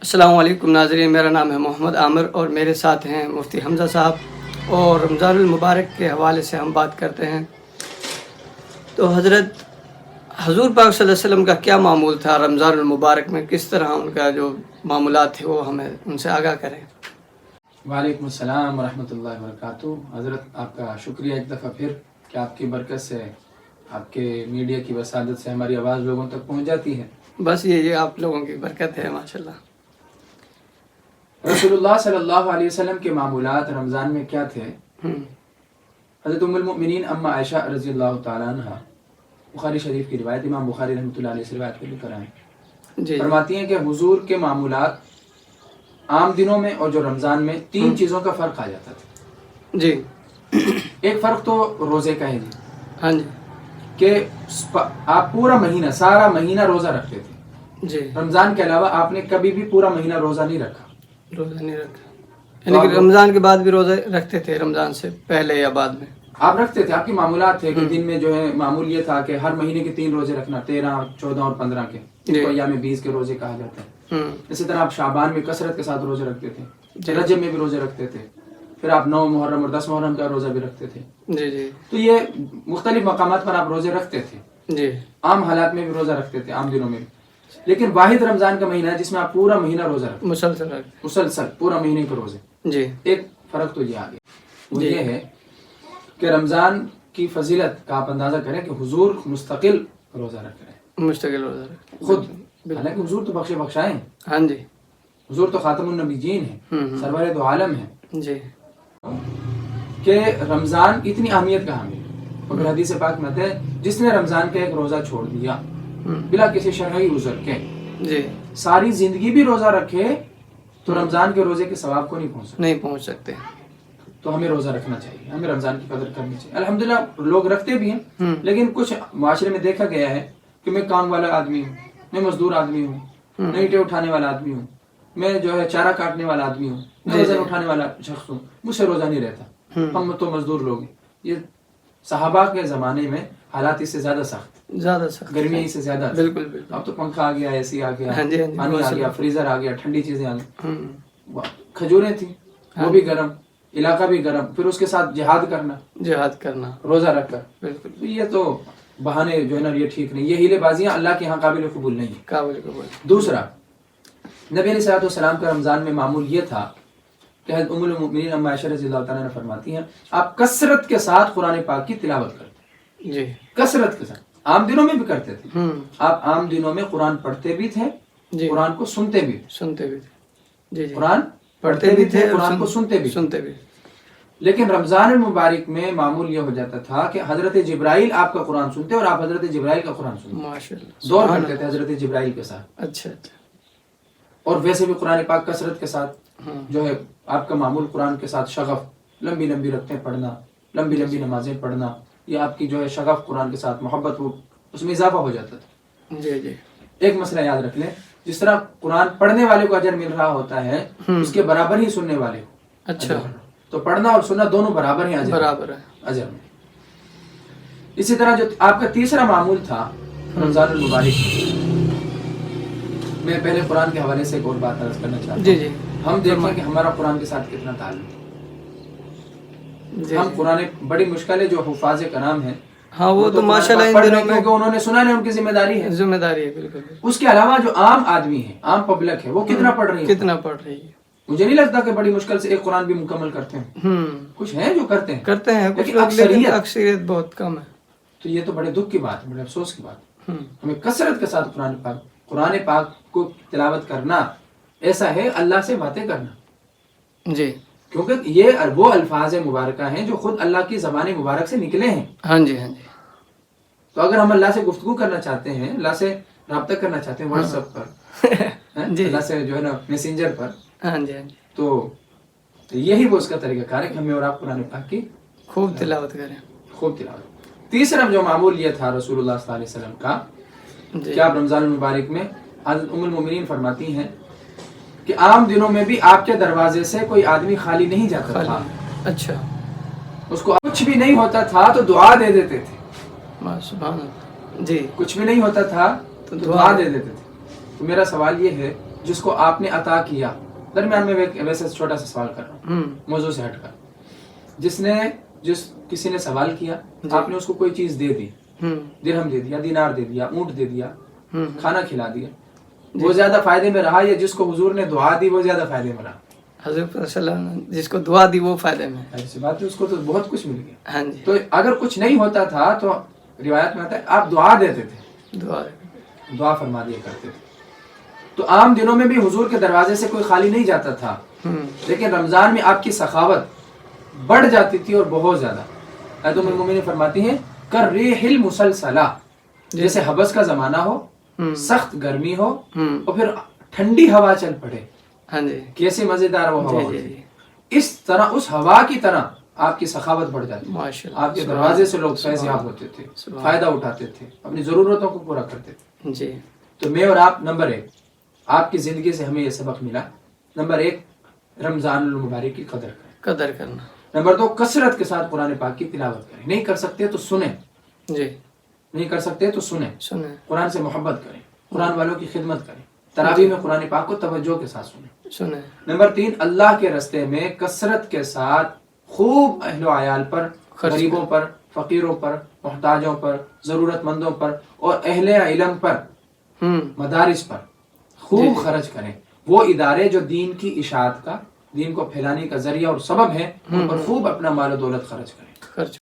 السلام علیکم ناظرین، میرا نام ہے محمد عامر اور میرے ساتھ ہیں مفتی حمزہ صاحب، اور رمضان المبارک کے حوالے سے ہم بات کرتے ہیں۔ تو حضرت حضور پاک صلی اللہ علیہ وسلم کا کیا معمول تھا رمضان المبارک میں، کس طرح ان کا جو معمولات تھے وہ ہمیں ان سے آگاہ کریں۔ وعلیکم السلام ورحمۃ اللہ وبرکاتہ۔ حضرت آپ کا شکریہ ایک دفعہ پھر کہ آپ کی برکت سے، آپ کے میڈیا کی وسادت سے ہماری آواز لوگوں تک پہنچ جاتی ہے۔ بس یہ آپ لوگوں کی برکت ہے ماشاءاللہ۔ رسول اللہ صلی اللہ علیہ وسلم کے معمولات رمضان میں کیا تھے؟ حضرت ام المؤمنین اما عائشہ رضی اللہ تعالیٰ عنہ، بخاری شریف کی روایت، امام بخاری رحمۃ اللہ علیہ سے روایت کو لے کر آئے، فرماتی ہیں کہ حضور کے معمولات عام دنوں میں اور جو رمضان میں تین چیزوں کا فرق آ جاتا تھا۔ جی، ایک فرق تو روزے کا ہے جی، ہاں جی، کہ آپ پورا مہینہ، سارا مہینہ روزہ رکھتے تھے۔ جی، رمضان کے علاوہ آپ نے کبھی بھی پورا مہینہ روزہ نہیں رکھا۔ روزہ نہیں رکھا، یعنی کہ رمضان کے بعد بھی روزہ رکھتے تھے، رمضان سے پہلے یا بعد میں آپ رکھتے تھے، آپ کے معمولات تھے کہ دن میں جو ہے معمول یہ تھا کہ ہر مہینے کے 3 روزے رکھنا، 13، 14 اور 15 کے، جن کو ایام 20 کے روزے کہا جاتا ہے۔ اسی طرح آپ شعبان میں کثرت کے ساتھ روزے رکھتے تھے، رجب میں بھی روزے رکھتے تھے، پھر آپ 9 محرم اور 10 محرم کا روزہ بھی رکھتے تھے۔ جی جی، تو یہ مختلف مقامات پر آپ روزے رکھتے تھے، جی، عام حالات میں بھی روزہ رکھتے تھے، عام دنوں میں بھی۔ لیکن واحد رمضان کا مہینہ ہے جس میں آپ پورا مہینہ روزہ رکھتے، مسلسل پورا مہینے کے روزے۔ جی، ایک فرق تو یہ آ گیا، وہ یہ ہے کہ رمضان کی فضیلت کا آپ اندازہ کریں کہ حضور مستقل روزہ رکھ رہے ہیں، مستقل روزہ رکھ خود، حالانکہ حضور تو بخشے بخشائے ہیں، ہاں جی، حضور تو خاتم النبیین ہیں، سرور دو عالم ہیں، جی، کہ رمضان اتنی اہمیت کا حامل ہے۔ اور پھر حدیث پاک میں ہے جس نے رمضان کا ایک روزہ چھوڑ دیا بلا کسی شرعی عذر کے، جی، ساری زندگی بھی روزہ رکھے تو رمضان کے روزے کے ثواب کو نہیں پہنچ سکتے۔ تو ہمیں روزہ رکھنا چاہیے، ہمیں رمضان کی قدر کرنی چاہیے۔ الحمدللہ لوگ رکھتے بھی ہیں، لیکن کچھ معاشرے میں دیکھا گیا ہے کہ میں کام والا آدمی ہوں، میں مزدور آدمی ہوں، میں اینٹیں اٹھانے والا آدمی ہوں، میں جو ہے چارہ کاٹنے والا آدمی ہوں، میں وزن اٹھانے والا شخص ہوں، مجھ سے روزہ نہیں رہتا، ہم تو مزدور لوگ ہیں۔ یہ صحابہ کے زمانے میں حالات اس سے زیادہ سخت، گرمی اس سے زیادہ، بالکل بالکل، اب تو پنکھا آ گیا، اے سی آ گیا، ہاں جی، پانی آ گیا، فریزر آ گیا، ٹھنڈی چیزیں آ گئی، کھجوریں تھیں وہ بھی گرم، علاقہ بھی گرم، پھر اس کے ساتھ جہاد کرنا روزہ رکھ کر، بالکل یہ تو بہانے جو ہے نا یہ ٹھیک نہیں، یہ ہیلے بازیاں اللہ کے ہاں قابل قبول نہیں ہیں۔ دوسرا، نبی علیہ الصلوۃ والسلام کا رمضان میں معمول یہ تھا کہ حضرت ام المؤمنین اما عائشہ رضی اللہ تعالیٰ نے فرماتی ہیں آپ کثرت کے ساتھ قرآن پاک کی تلاوت کرتے، جی، کثرت کے ساتھ، عام دنوں میں بھی کرتے تھے، آپ عام دنوں میں قرآن پڑھتے بھی تھے، قرآن کو سنتے بھی تھے، قرآن پڑھتے بھی تھے، قرآن کو سنتے بھی۔ لیکن رمضان المبارک میں معمول یہ ہو جاتا تھا کہ حضرت جبرائیل آپ کا قرآن سنتے اور آپ حضرت جبرائیل کا قرآن سنتے، دور کرتے تھے حضرت جبرائیل کے ساتھ۔ اچھا، اور ویسے بھی قرآن پاک کثرت کے ساتھ جو ہے آپ کا معمول قرآن کے ساتھ شغف، لمبی لمبی رکھتے پڑھنا، لمبی لمبی نمازیں پڑھنا، یہ آپ کی جو ہے شغف قرآن کے ساتھ محبت، وہ اس میں اضافہ ہو جاتا تھا۔ جی جی، ایک مسئلہ یاد رکھ لیں، جس طرح قرآن پڑھنے والے کو اجر مل رہا ہوتا ہے اس کے برابر ہی سننے والے کو۔ اچھا، تو پڑھنا اور سننا دونوں برابر ہیں اجر میں۔ اسی طرح جو آپ کا تیسرا معمول تھا رمضان المبارک، میں پہلے قرآن کے حوالے سے ایک اور بات عرض کرنا چاہتا ہوں۔ ہم دیکھیں کہ ہمارا قرآن کے ساتھ کتنا تعلق ہے۔ ہم قرآن بڑی مشکل ہے جو حفاظ کرام ہیں، ہاں وہ تو ماشاءاللہ ان دنوں میں انہوں نے سنا نہیں، ان کی ذمہ داری ہے، بالکل۔ اس کے علاوہ جو عام آدمی ہے، عام پبلک ہے، وہ کتنا پڑھ رہی ہے؟ مجھے نہیں لگتا کہ بڑی مشکل سے ایک قرآن بھی مکمل کرتے ہیں، کچھ ہیں جو کرتے ہیں، لیکن اکثریت بہت کم ہے۔ تو یہ تو بڑے دکھ کی بات ہے، بڑے افسوس کی بات ہے۔ ہمیں کثرت کے ساتھ قرآن پاک کو تلاوت کرنا ایسا ہے اللہ سے باتیں کرنا، جی، کیونکہ یہ وہ الفاظ مبارکہ ہیں جو خود اللہ کی زبان مبارک سے نکلے ہیں۔ ہاں جی، ہاں جی۔ تو اگر ہم اللہ سے گفتگو کرنا چاہتے ہیں، اللہ سے رابطہ کرنا چاہتے ہیں واٹس ایپ پر، اللہ سے جو ہے نا میسنجر پر، ہاں جی، تو یہی وہ اس کا طریقہ کار ہے کہ ہمیں اور آپ قرآن پاک کی خوب تلاوت کریں، خوب تلاوت۔ تیسرا جو معمول یہ تھا رسول اللہ صلی اللہ علیہ وسلم کا کہ آپ رمضان المبارک میں، حضرت ام المؤمنین فرماتی ہیں کہ عام دنوں میں بھی آپ کے دروازے سے کوئی آدمی خالی نہیں جاتا تھا، اچھا، اس کو کچھ بھی نہیں ہوتا تھا تو دعا دے دیتے تھے، سبحان اللہ، جی، کچھ بھی نہیں ہوتا تھا تو دعا دے دیتے تھے۔ تو میرا سوال یہ ہے جس کو آپ نے عطا کیا. درمیان میں ویسے چھوٹا سا سوال کر رہا ہوں موضوع سے ہٹ کر. کسی نے سوال کیا, آپ نے اس کو کوئی چیز دے دی, درہم دے دیا, دینار دے دیا, اونٹ دے دیا, کھانا کھلا دیا, وہ زیادہ فائدے میں رہا یا جس کو حضور نے دعا دی وہ زیادہ فائدے میں رہا؟ حضور صلی اللہ علیہ وسلم جس کو دعا دی وہ فائدے میں. ایسی بات ہے, اس کو تو بہت کچھ مل گیا. ہاں جی. تو اگر کچھ نہیں ہوتا تھا تو روایت میں آتا ہے آپ دعا دیتے تھے, دعا فرما دیا کرتے تھے. تو عام دنوں میں بھی حضور کے دروازے سے کوئی خالی نہیں جاتا تھا, لیکن رمضان میں آپ کی سخاوت بڑھ جاتی تھی اور بہت زیادہ. ام المومنین فرماتی ہیں کر ریح المسلسلہ, جیسے حبس کا زمانہ ہو, سخت گرمی ہو اور پھر ٹھنڈی ہوا چل پڑے, کیسے مزیدار وہ ہوا ہوتی, اس طرح اس ہوا کی طرح آپ کی سخاوت بڑھ جاتی. آپ کے دروازے سے لوگ فیض یاب ہوتے تھے, فائدہ اٹھاتے تھے, اپنی ضرورتوں کو پورا کرتے تھے. تو میں اور آپ نمبر 1 آپ کی زندگی سے ہمیں یہ سبق ملا. نمبر 1 رمضان المبارک کی قدر کرنا. نمبر 2 کثرت کے ساتھ قرآن پاک کی تلاوت کریں. نہیں کر سکتے تو سنیں, نہیں کر سکتے تو سنیں. قرآن سے محبت کریں, قرآن والوں کی خدمت کریں, تراویح میں قرآن پاک کو توجہ کے ساتھ سنیں. نمبر 3 اللہ کے راستے میں کثرت کے ساتھ خوب اہل و عیال پر, غریبوں پر, فقیروں پر, محتاجوں پر, ضرورت مندوں پر اور اہل علم پر, مدارس پر خوب خرچ کریں. وہ ادارے جو دین کی اشاعت کا, دین کو پھیلانے کا ذریعہ اور سبب ہے, ان پر خوب اپنا مال و دولت خرچ کریں.